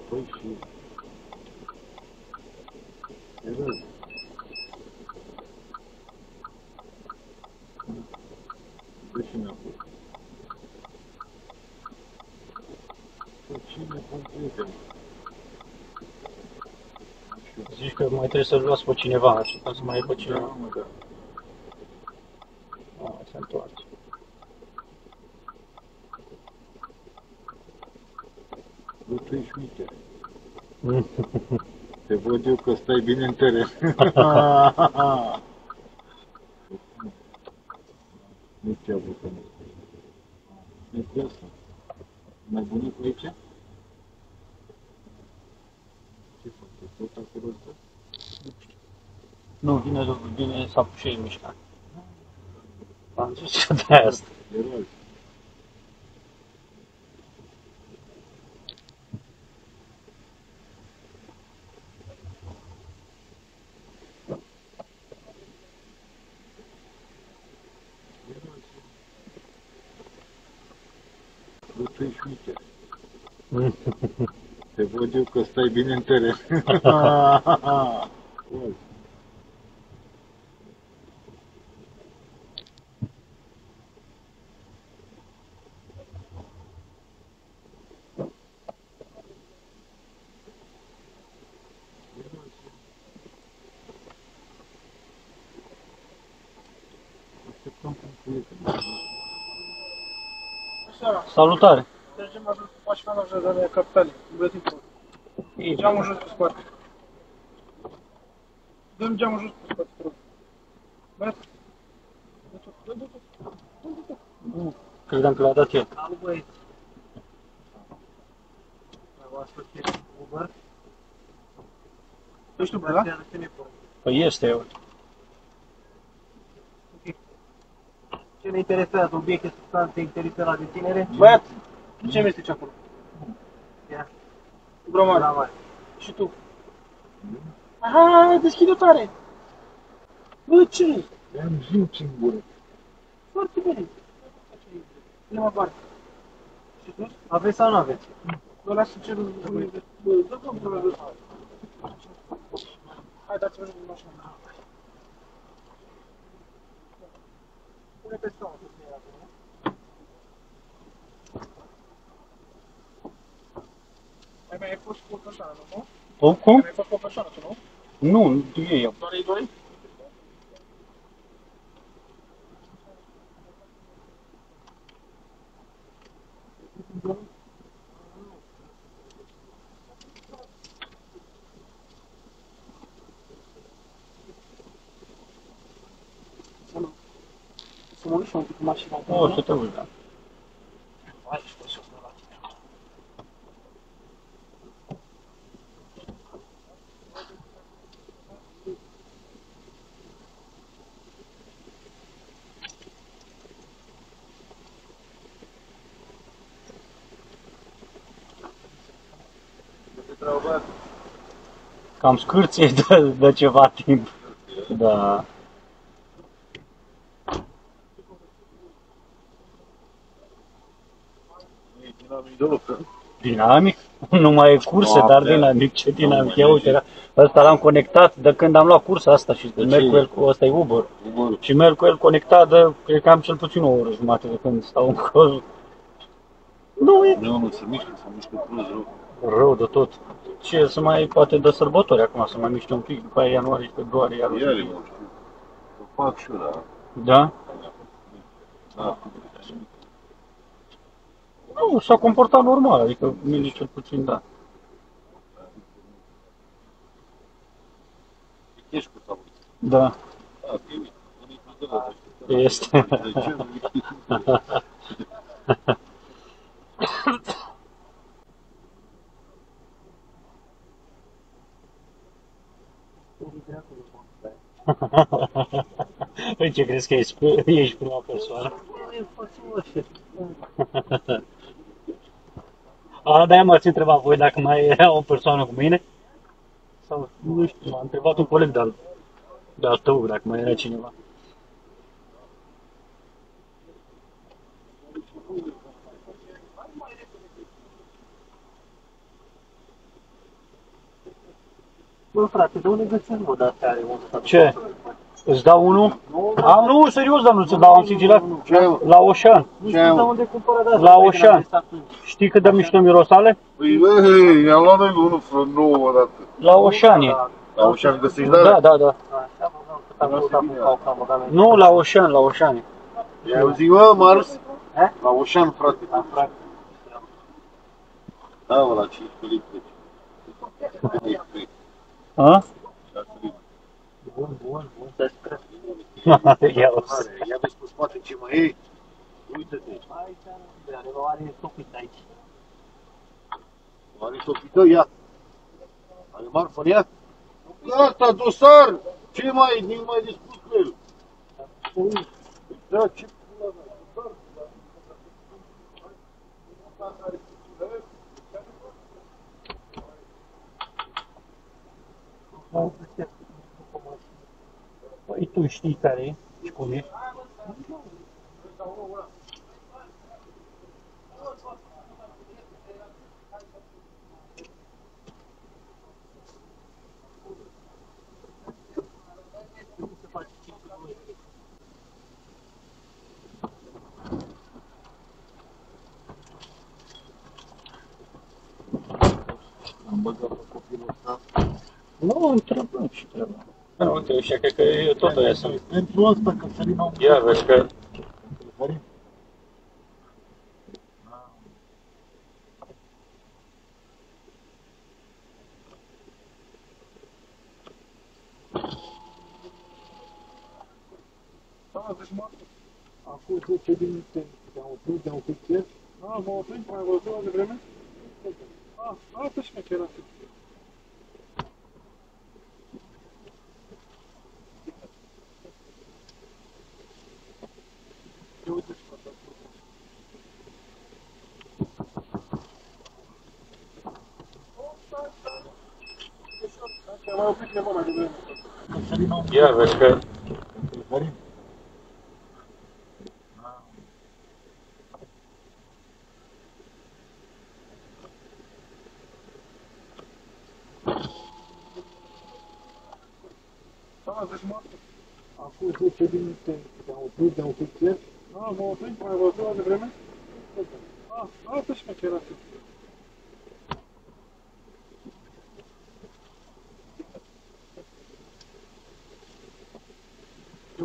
păi și... Erau. Dă și înapoi. Păi cine bun prieten? Zici că mai trebuie să-l luați pe cineva, ca să mai e pe cineva. Da, mă, da. Se întoarce. Bă, tu ești mică. Te văd eu că stai bine în teren. Nu ce-a avut că nu stai. E pe asta. Mai bunicul aici? Ce face? Tot acolo ăsta? Nu, vine să apuce ei mișcare. Am zis că de asta. Era altul. Bă, tu ești mică. Te văd eu că stai bine în teren. Așteptăm cu un prieten. Salutare! Mergem la jos cu mașina la jazarea capitalei, în Brătimpul. Geamul jos pe spate. Dă-mi geamul jos pe spate, te rog. Băiat. Dă-te. Nu, credeam că l-a dat el. Salut, băieți. Vreau să fie Uber. Ești tu, băiat? Păi este eu. Ce ne interesează? Obiecte, substanțe, interese la deținere? Băiat, ce mi este ce acolo? Ia. Bromar. Și tu? Aha, deschide-o tare! Bă, ce? Am zis în gură. Foarte bine. Prima parte. Și tu? Aveți sau nu aveți? Bă, lasă ce... Bă, dă-mi probleme. Hai, dați-vă în mașină. Pune pe scaun să fie acolo. Mai ai fost cu o persoană, nu? Cum? Mai ai fost cu o persoană, tu, nu? Nu, e eu. Doar ei doi? Să mă uit și un pic cu mașina. O, să te uiți, da. Hai, și pot să mă la tine. Cam scârție de ceva timp. Da. E dinamic de loc, Dinamic? Nu mai e curse, dar dinamic. Ce dinamic? Ia uite, ăsta l-am conectat de când am luat cursa asta și merg cu el, ăsta e Uber. Și merg cu el conectat de, cred că am cel puțin o oră jumate de când stau încolo. Nu e Nu, se mișcă prost rău. rău de tot. Ce să mai poate de sărbători acum, să mai miște un pic, după aia ianuarie, februarie, iar Iar mă, știu. O fac și eu, da. Da? Da. Nu, s-a comportat normal, adică mine cel puțin, da. Ești cu salut. Da, Da, e bunicul de la este. De ce nu? Păi ce crezi că ești prima persoană? A, de-aia m-ați întrebat voi dacă mai era o persoană cu mine? Sau, nu știu, m-a întrebat un coleg de-al tău, dacă mai era cineva. Bă, frate, de unde găsești, mă, de-astea are unul? Ce? Îți dau unul? Nu, serios, dar nu ți dau, am sigilat la Oșan. Nu știu de unde cumpără de-astea. La Oșan. Știi cât de mișto mirosale? Păi, băi, i-am luat noi unul nou odată. La Oșan e. La Oșan găsești, Da, da? da, da. Așa, mă, cât am căutat cu caucamă, Nu, la Oșan, la Oșan e. I-ai auzit, mă, Marus? Eh? La Oșan, frate. Da, frate. Da, mă, la 15 litri. A? 6 litri. Bun, despre. Ia o Ia vezi pe spate ce mai e. Uite-te. Aici, are stopit aici. Are sofită, ia. Are marfă în ea. Gata, dosar. Ce mai e? Nici mai de spus cu el. Da, ce pula mea, dosar. Păi tu știi care e și cum e. Am băgat pe copilul ăsta. Nu, întrebăm și întrebăm. Uite, ăștia, cred că e tot aia sunt. Pentru ăsta, că Cătălin au Ia vezi că... Cătălin. Da, deci mă, acum 10 minute te-am oprit, te-am oprit ieri. Da, m-am oprit, m-ai văzut de vreme? Asta șmecherea. Uite-ți pe asta. Te-am mai oprit mă mai devreme. Cătălin au Ia vezi că... Cătălin. Da, deci mă, acum 10 minute te-am oprit ieri. Da, m-am oprit, m-ai văzut de vreme? Asta șmecherea.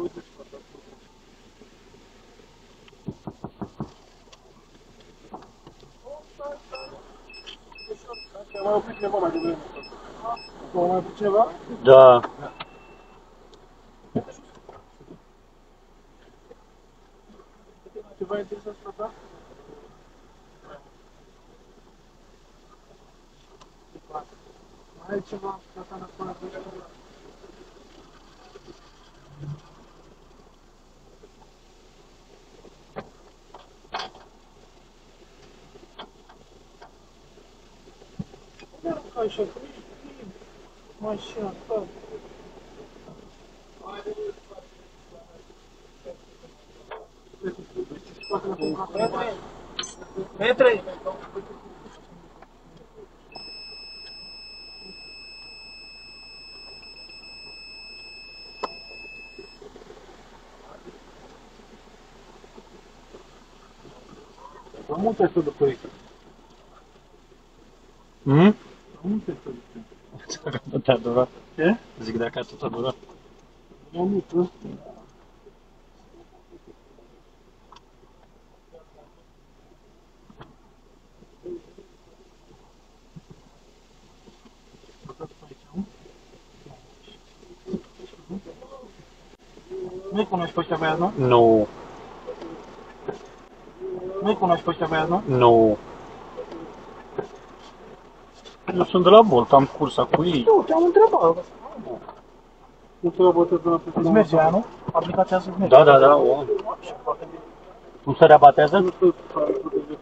Uite-ți pe asta. Te-am mai oprit mă mai devreme. Mă mai oprit cineva? Da. Ceva interesant pe asta? Mai ai ceva pe asta în afară de asta? Așa, mașina ta. Petre! Am multe să după ei. Am Multe să după ei. Dacă tot a durat. Ce? Zic dacă tot a durat. Am multe. Nu-i cunoști pe ăștia băiați, nu? Nu, Nu-i cunoști pe ăștia băiați, nu? nu. Eu sunt de la Bolt, am cursa cu ei. Nu, te-am întrebat. Nu te rabotezi de la pe Îți merge aia, nu? Aplicația îți merge. Da, da, da. O. Nu se reabatează? Nu știu care protejezi.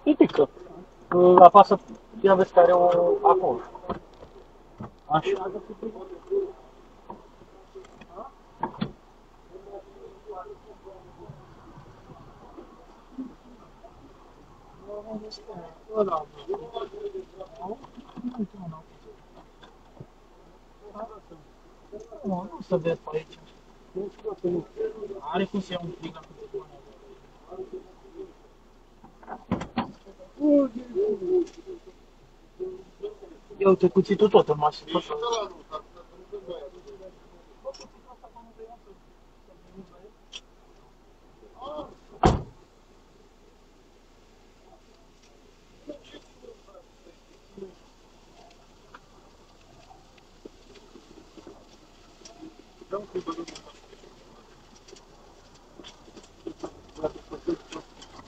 Ridică. Apasă, ia vezi care o acolo. Așa. Da, da. Nu să vezi pe aici. Are cum să ia un plic acum de bani. Ia uite, cuțitul tot în mașină. Tot.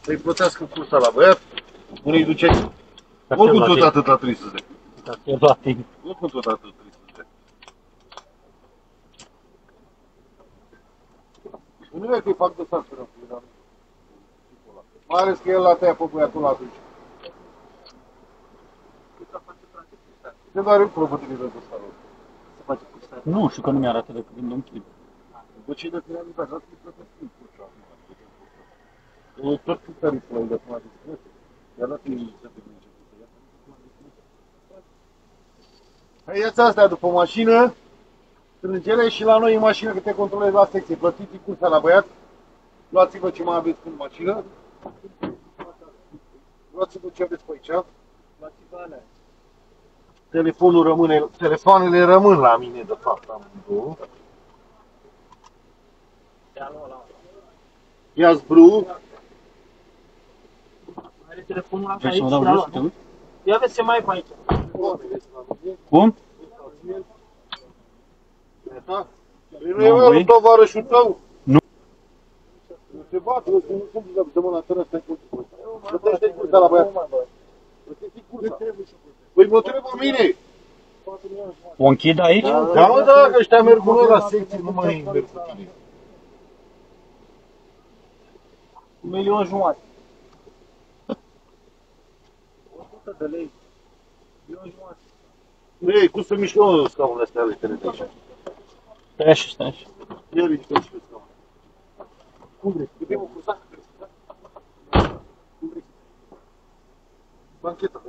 Să-i plătească cursa la băiat, unii duce oricum tot atât la 300 de. Dacă e luat timp. Oricum tot atât 300 de. Nu e că-i fac de stat până în mai ales că el l-a tăiat pe băiatul atunci. Se doare probă de dosarul. Se face cu stat. Nu știu că nu mi-arată decât când închid. După ce de finalizat, dar să-i plătesc în cursa. Eu tot cu tariful ăla de acum de discreție. Iar dacă e să te gândești. Hai, ia-ți astea după mașină, strângele și la noi în mașină că te controlezi la secție. Plătiți cursa la băiat, luați-vă ce mai aveți în mașină, luați-vă ce aveți pe aici. Luați-vă alea. Telefoanele rămân la mine, de fapt, amândouă. Ia-ți bru. Are telefonul ăla Vrei aici să mă dau și la jos luat, să te nu? uit? Ia vezi ce mai e pe aici. Cum? Nu e mă, tovarășul tău? Nu. Nu se bate, nu sunt de mâna tără, stai cu cursa. Plătește-i cursa la băiat. Plătește-i cursa. Păi mă trebuie pe mine. O închid aici? Da, mă, da, că ăștia merg cu noi la secție, nu mai merg cu tine. 1.500.000. 100 de lei. 1.500.000. Ei, cum să mișcă scaunele astea ale tale de aici? Stai așa, stai așa. Ia ridică și pe scaun. Cum vrei? Câte mă cursa? Cum vrei? Bancheta.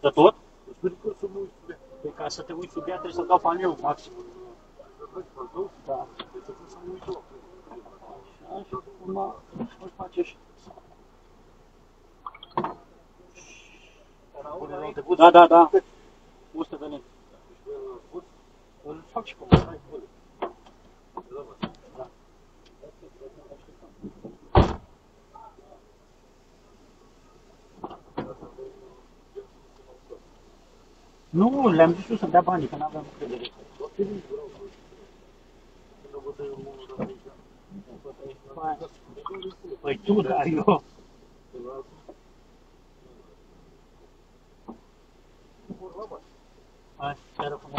De tot? Îți ridică să mă uiți pe ea. Păi ca să te uiți sub ea trebuie să dau panelul maxim. Da. Să mă uiți eu. Așa, acum îl face și... Da, da, da. 100 de lei. Îl fac și pe mine. Nu, le-am zis eu să dea banii, că n-aveam încredere. Păi tu, dar eu. Hai, seară frumos.